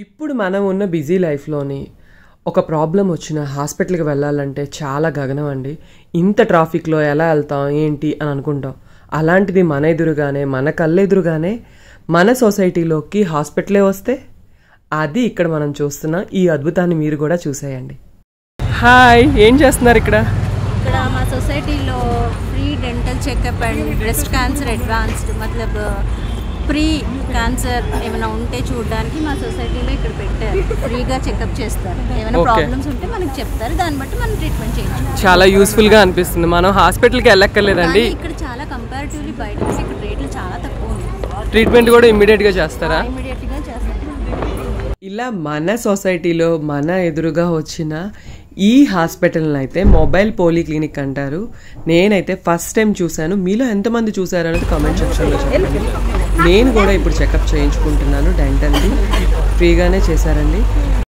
ఇప్పుడు మనం ఉన్న బిజీ లైఫ్లోని ఒక ప్రాబ్లం వచ్చిన హాస్పిటల్కి వెళ్ళాలంటే చాలా గగనం అండి. ఇంత ట్రాఫిక్లో ఎలా వెళ్తాం ఏంటి అని అనుకుంటాం. అలాంటిది మన ఎదురుగానే మన కళ్ళెదురుగానే మన సొసైటీలోకి హాస్పిటలే వస్తే అది ఇక్కడ మనం చూస్తున్న ఈ అద్భుతాన్ని మీరు కూడా చూసేయండి. హాయ్, ఏం చేస్తున్నారు ఇక్కడ? ఇక్కడ మా సొసైటీలో free dental checkup and breast cancer advanced మతలబ్ ప్రీ క్యాన్సర్ ఏమైనా ఉంటే చూడడానికి మా సొసైటీలో ఇక్కడ పెట్టారు. ఫ్రీగా చెకప్ చేస్తారు. ఏమైనా ప్రాబ్లమ్స్ ఉంటే మనకి చెప్తారు, దాన్ని బట్టి మనం ట్రీట్మెంట్ చేయొచ్చు. చాలా యూస్ఫుల్గా అనిపిస్తుంది. మనం హాస్పిటల్కి వెళ్ళక్కర్లేదండి. ఇక్కడ చాలా కంపారిటివ్లీ బయట ఇక్కడ రేట్లు చాలా తక్కువ ఉన్నాయి. ట్రీట్మెంట్ కూడా ఇమ్మీడియట్గా చేస్తారా? ఇమీడియట్గా చేస్తారు. ఇలా మన సొసైటీలో మన ఎదురుగా వచ్చిన ఈ హాస్పిటల్ని అయితే మొబైల్ పోలీ క్లినిక్ అంటారు. నేనైతే ఫస్ట్ టైం చూశాను. మీలో ఎంతమంది చూసారు అనేది కామెంట్ సెక్షన్లో చెప్పండి. నేను కూడా ఇప్పుడు చెకప్ చేయించుకుంటున్నాను. డెంటల్ది ఫ్రీగానే చేశారండి.